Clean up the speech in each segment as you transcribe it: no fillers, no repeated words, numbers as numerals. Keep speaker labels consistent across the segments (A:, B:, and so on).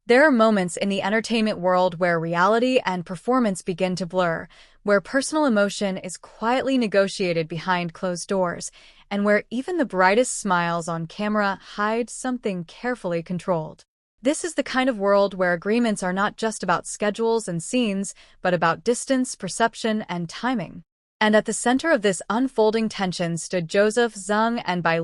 A: There are moments in the entertainment world where reality and performance begin to blur, where personal emotion is quietly negotiated behind closed doors, and where even the brightest smiles on camera hide something carefully controlled. This is the kind of world where agreements are not just about schedules and scenes, but about distance, perception, and timing. And at the center of this unfolding tension stood Joseph, Zeng, and Bai,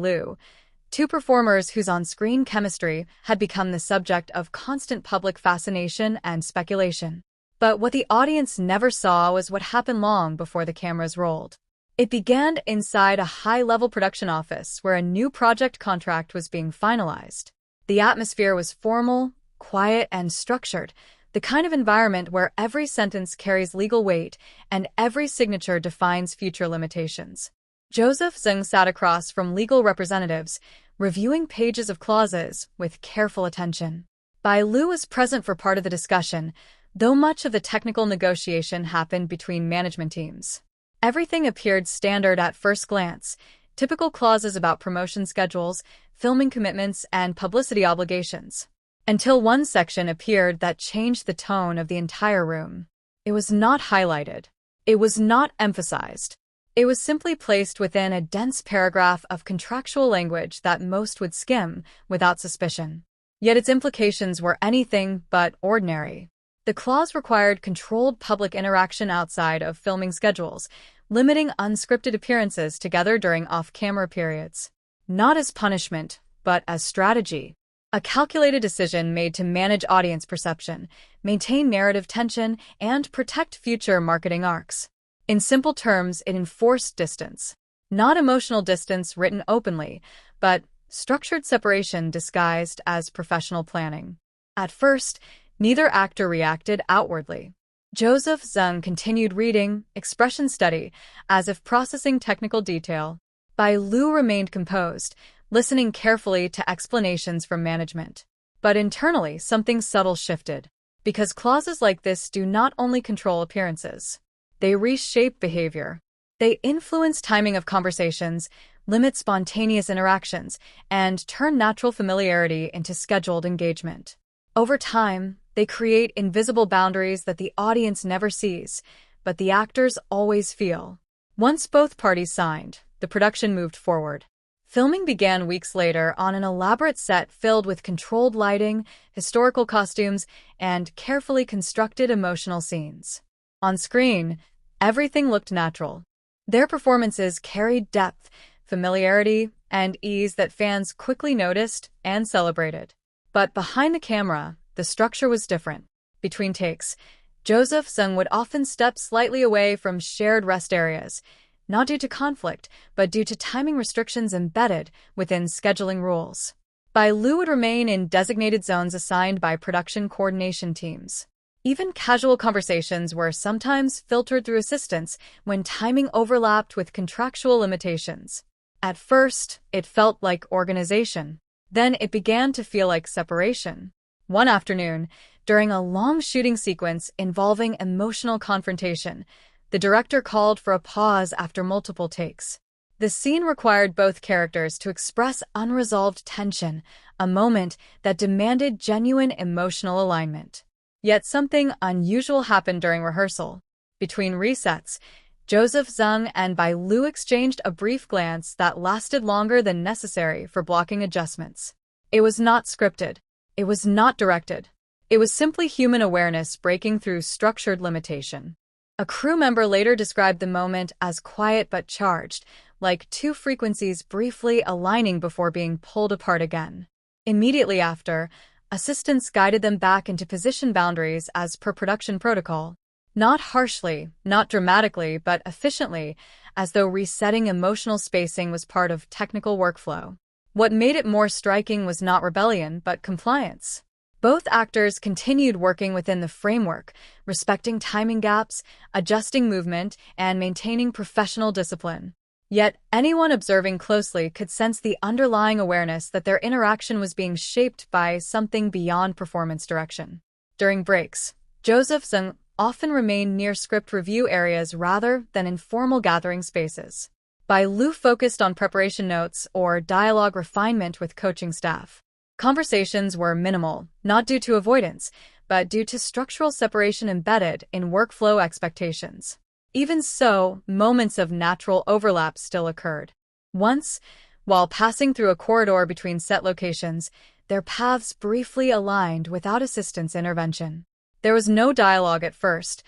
A: two performers whose on-screen chemistry had become the subject of constant public fascination and speculation. But what the audience never saw was what happened long before the cameras rolled. It began inside a high-level production office where a new project contract was being finalized. The atmosphere was formal, quiet, and structured, the kind of environment where every sentence carries legal weight and every signature defines future limitations. Joseph Zeng sat across from legal representatives, reviewing pages of clauses with careful attention. Bai Lu was present for part of the discussion, though much of the technical negotiation happened between management teams. Everything appeared standard at first glance, typical clauses about promotion schedules, filming commitments, and publicity obligations. Until one section appeared that changed the tone of the entire room. It was not highlighted. It was not emphasized. It was simply placed within a dense paragraph of contractual language that most would skim without suspicion. Yet its implications were anything but ordinary. The clause required controlled public interaction outside of filming schedules, limiting unscripted appearances together during off-camera periods. Not as punishment, but as strategy. A calculated decision made to manage audience perception, maintain narrative tension, and protect future marketing arcs. In simple terms, it enforced distance. Not emotional distance written openly, but structured separation disguised as professional planning. At first, neither actor reacted outwardly. Joseph Zeng continued reading, expression steady, as if processing technical detail. Bai Lu remained composed, listening carefully to explanations from management. But internally, something subtle shifted. Because clauses like this do not only control appearances. They reshape behavior. They influence timing of conversations, limit spontaneous interactions, and turn natural familiarity into scheduled engagement. Over time, they create invisible boundaries that the audience never sees, but the actors always feel. Once both parties signed, the production moved forward. Filming began weeks later on an elaborate set filled with controlled lighting, historical costumes, and carefully constructed emotional scenes. On screen, everything looked natural. Their performances carried depth, familiarity, and ease that fans quickly noticed and celebrated. But behind the camera, the structure was different. Between takes, Joseph Zeng would often step slightly away from shared rest areas, not due to conflict, but due to timing restrictions embedded within scheduling rules. Bai Lu would remain in designated zones assigned by production coordination teams. Even casual conversations were sometimes filtered through assistants when timing overlapped with contractual limitations. At first, it felt like organization. Then it began to feel like separation. One afternoon, during a long shooting sequence involving emotional confrontation, the director called for a pause after multiple takes. The scene required both characters to express unresolved tension, a moment that demanded genuine emotional alignment. Yet something unusual happened during rehearsal. Between resets, Joseph Zeng and Bai Lu exchanged a brief glance that lasted longer than necessary for blocking adjustments. It was not scripted. It was not directed. It was simply human awareness breaking through structured limitation. A crew member later described the moment as quiet but charged, like two frequencies briefly aligning before being pulled apart again. Immediately after, assistants guided them back into position boundaries as per production protocol. Not harshly, not dramatically, but efficiently, as though resetting emotional spacing was part of technical workflow. What made it more striking was not rebellion, but compliance. Both actors continued working within the framework, respecting timing gaps, adjusting movement, and maintaining professional discipline. Yet, anyone observing closely could sense the underlying awareness that their interaction was being shaped by something beyond performance direction. During breaks, Joseph Zeng often remained near script review areas rather than in formal gathering spaces. Bai Lu focused on preparation notes or dialogue refinement with coaching staff. Conversations were minimal, not due to avoidance, but due to structural separation embedded in workflow expectations. Even so, moments of natural overlap still occurred. Once, while passing through a corridor between set locations, their paths briefly aligned without assistant's intervention. There was no dialogue at first,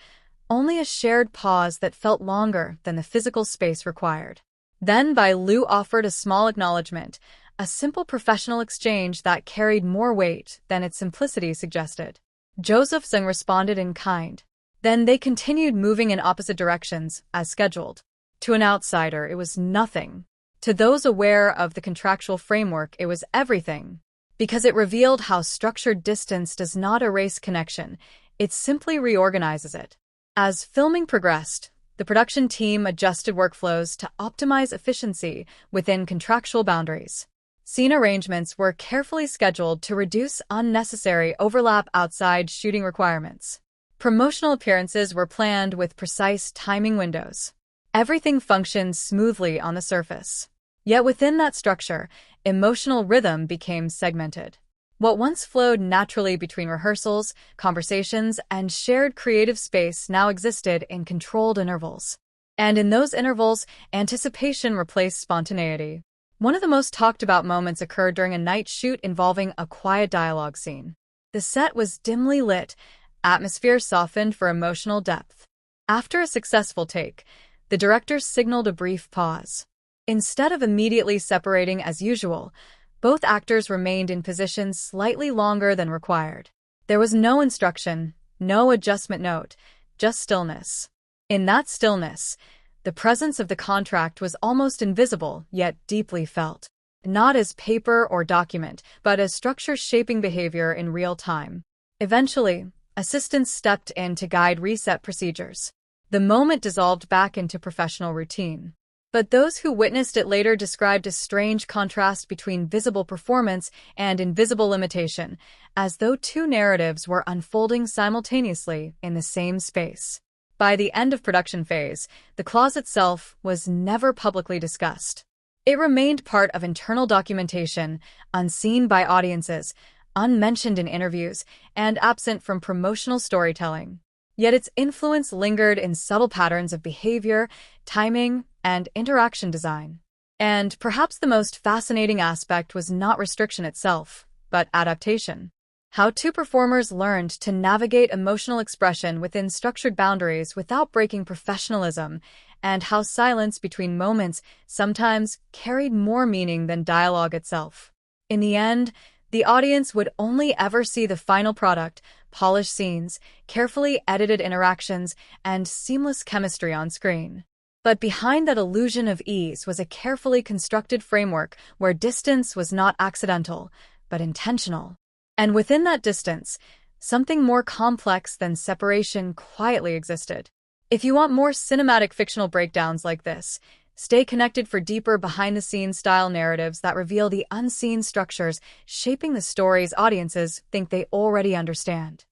A: only a shared pause that felt longer than the physical space required. Then Bai Lu offered a small acknowledgement, a simple professional exchange that carried more weight than its simplicity suggested. Joseph Zeng responded in kind. Then they continued moving in opposite directions, as scheduled. To an outsider, it was nothing. To those aware of the contractual framework, it was everything. Because it revealed how structured distance does not erase connection, it simply reorganizes it. As filming progressed, the production team adjusted workflows to optimize efficiency within contractual boundaries. Scene arrangements were carefully scheduled to reduce unnecessary overlap outside shooting requirements. Promotional appearances were planned with precise timing windows. Everything functioned smoothly on the surface. Yet within that structure, emotional rhythm became segmented. What once flowed naturally between rehearsals, conversations, and shared creative space now existed in controlled intervals. And in those intervals, anticipation replaced spontaneity. One of the most talked about moments occurred during a night shoot involving a quiet dialogue scene. The set was dimly lit, atmosphere softened for emotional depth. After a successful take, the director signaled a brief pause. Instead of immediately separating as usual, both actors remained in positions slightly longer than required. There was no instruction, no adjustment note, just stillness. In that stillness, the presence of the contract was almost invisible, yet deeply felt. Not as paper or document, but as structure shaping behavior in real time. Eventually, assistants stepped in to guide reset procedures. The moment dissolved back into professional routine. But those who witnessed it later described a strange contrast between visible performance and invisible limitation, as though two narratives were unfolding simultaneously in the same space. By the end of production phase, the clause itself was never publicly discussed. It remained part of internal documentation, unseen by audiences, unmentioned in interviews, and absent from promotional storytelling. Yet its influence lingered in subtle patterns of behavior, timing, and interaction design. And perhaps the most fascinating aspect was not restriction itself, but adaptation. How two performers learned to navigate emotional expression within structured boundaries without breaking professionalism, and how silence between moments sometimes carried more meaning than dialogue itself. In the end, the audience would only ever see the final product, polished scenes, carefully edited interactions, and seamless chemistry on screen. But behind that illusion of ease was a carefully constructed framework where distance was not accidental, but intentional. And within that distance, something more complex than separation quietly existed. If you want more cinematic fictional breakdowns like this, stay connected for deeper behind-the-scenes style narratives that reveal the unseen structures shaping the stories audiences think they already understand.